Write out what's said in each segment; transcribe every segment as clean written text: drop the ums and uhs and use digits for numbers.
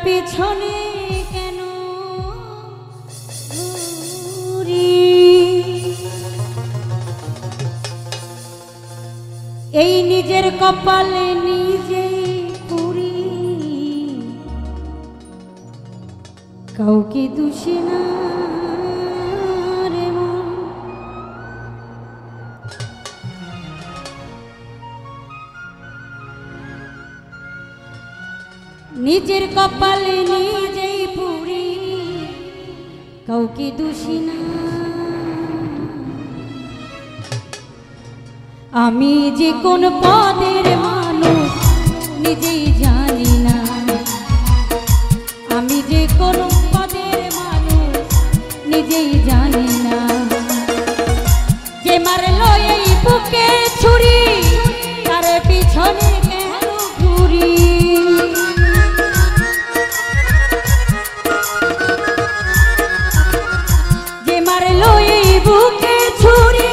পিছনে কেন ঘুরি, এই নিজের কপালে নিজেই পুরি, কাউকে দোষী না রে মন। নিজের কপালে নিজেই পুরি, কাউকে দোষী না। আমি যে কোন পদের মানুষ নিজেই জানি না, আমি যে কোন পদের মানুষ নিজেই জানি না। যে মারলো এই বুকে ছুরি, তার পিছনে কেন ঘুরি, যে মারলো এই বুকে ছুরি,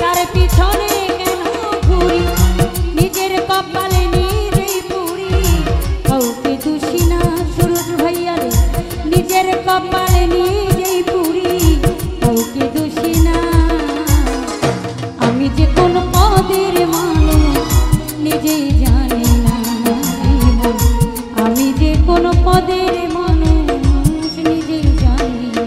তার পিছনে কেন ঘুরি। নিজের কপালে নিজেই পুরি, কাউকে দোষী না। সুরজ ভাইয়া রে, নিজের কপালে নিজেই পুরি, কাউকে দোষী না। আমি যে কোন পদের মানুষ নিজেই জানি না, আমি যে কোন পদের মানুষ নিজেই জানি না।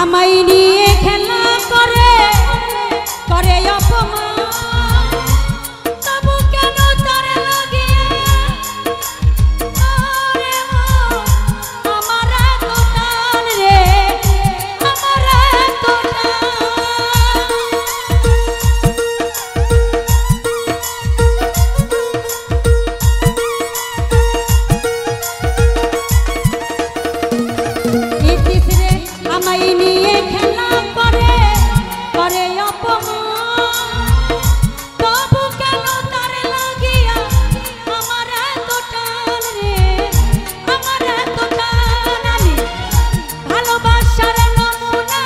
আমায় নিয়ে খেলা করে করে অপমান, তবু কেন তার লাগে আমার এত টান রে, আমার এত টান। আমায় নিয়ে খেলা করে করে অপমান, তবু কেন তার লাগিয়া আমার এত টান রে, আমার এত টান। আমি ভালোবাসার নমুনা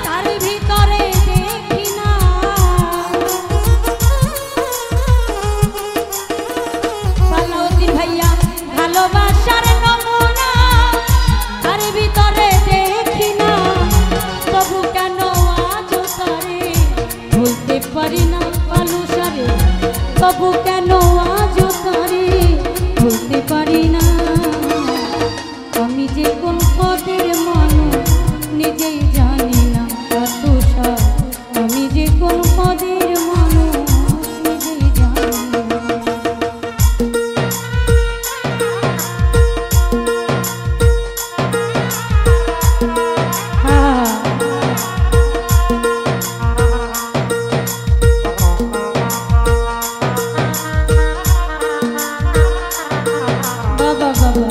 তার ভিতরে দেখি না, সালাউদ্দিন ভাইয়া ভালোবাসার নমুনা তার ভিতরে দেখি না। তবু কেন আজ তারে ভুলতে পারি না ভালোসারে, তবু কেন আজ তারে ভুলতে পারি না। আমি যে কোন পদের মানুষ নিজেই জানি না, আমি যে কোন পদের মানুষ নিজেই জানি না। বাবা বাবা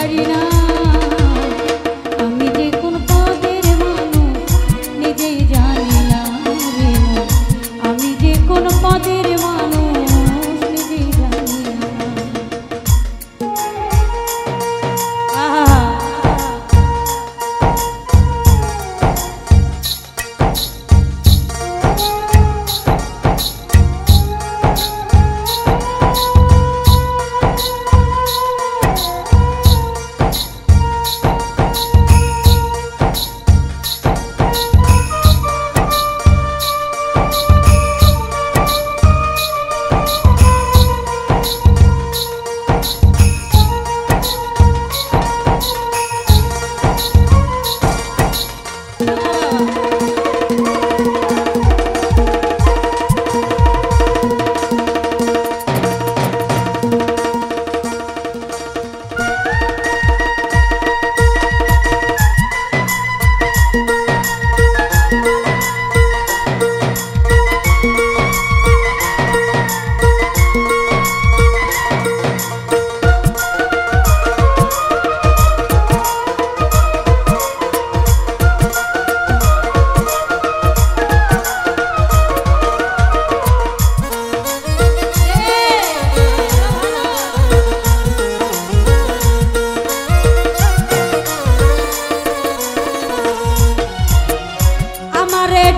পারি না আমি যে কোন পদের মানুষ নিজেই জানি না রে মন আমি যে কোন পদের মানুষ নিজেই জানি না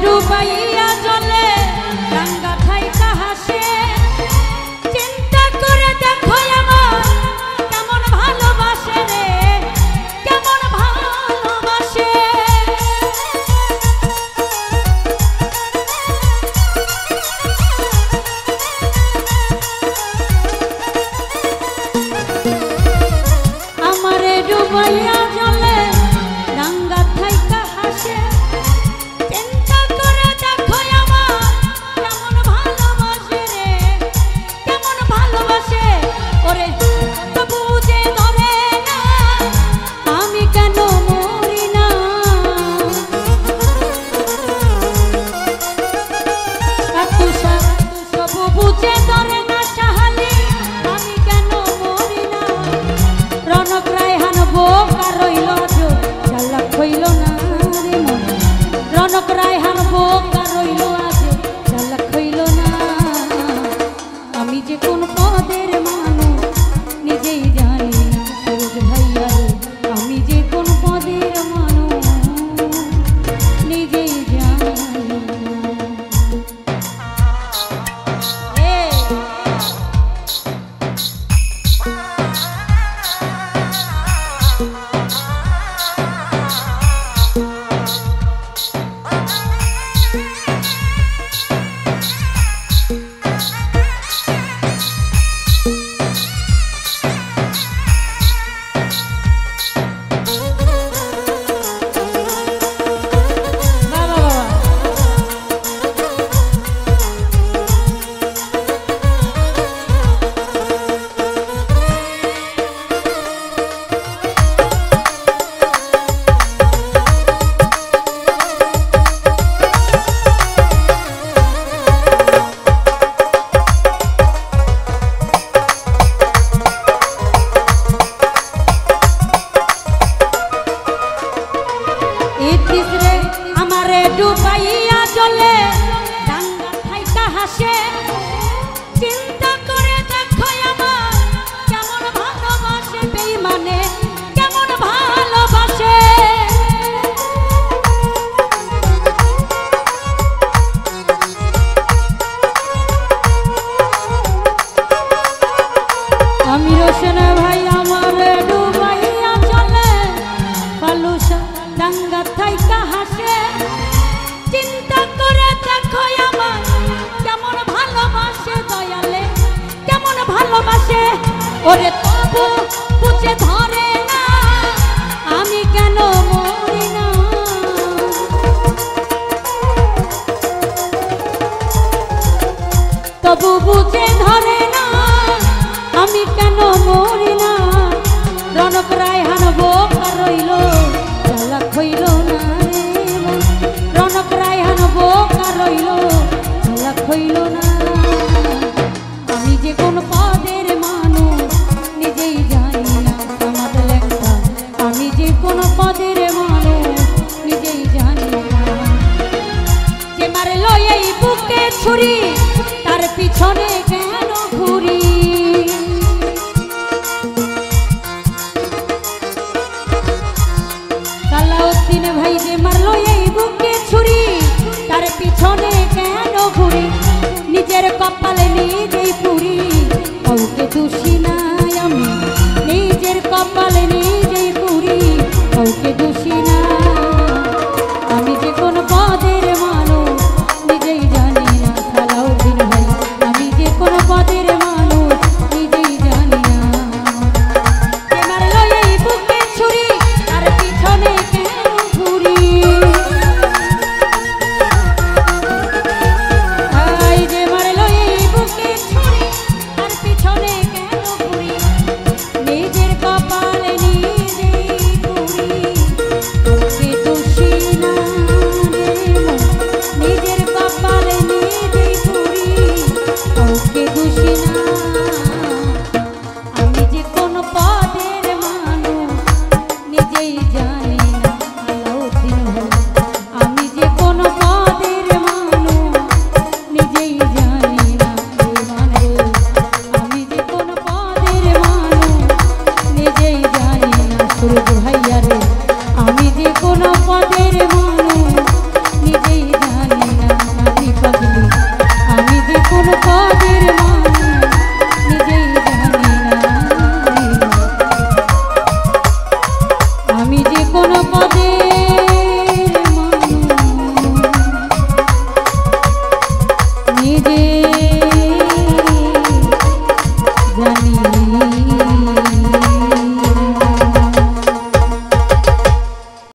ডুবাইয়া জলে গঙ্গা ঠাইটা হাসে চিন্তা করে দেখো আমার কেমন ভালোবাসে রে কেমন ভালোবাসে আমারে ডুবাইয়া জলে গঙ্গা ঠাইটা হাসে ডুবাইয়া জলে গঙ্গা ঠাইটা হাসে চিন্তা করে দেখো আমার কেমন ভালোবাসে বেঈমানে কেমন ভালোবাসে আমি রোশন ভাই আমারে ডুবাইয়া জলে বালুসা গঙ্গা ঠাইটা হাসে চিন্তা করে দেখো আমার কেমন ভালোবাসে দয়ালে কেমন ভালোবাসে ওরে তবু বুঝে ধরে না আমি কেন মরি না তবু বুঝে ধরে না আমি কেন মরি না রনক রায়হান বোকা রইল চালাক হইল না রনক রায়হান বোকা রইল চালাক হইল না আমি যে কোন পদের মানুষ নিজেই জানি না আমার লেখা ছুরি তার পিছনে কেন ঘুরি সালাউদ্দিন ভাই যে মারলো এই বুকে ছুরি তার পিছনে কেন ঘুরি নিজের কপালে নিজে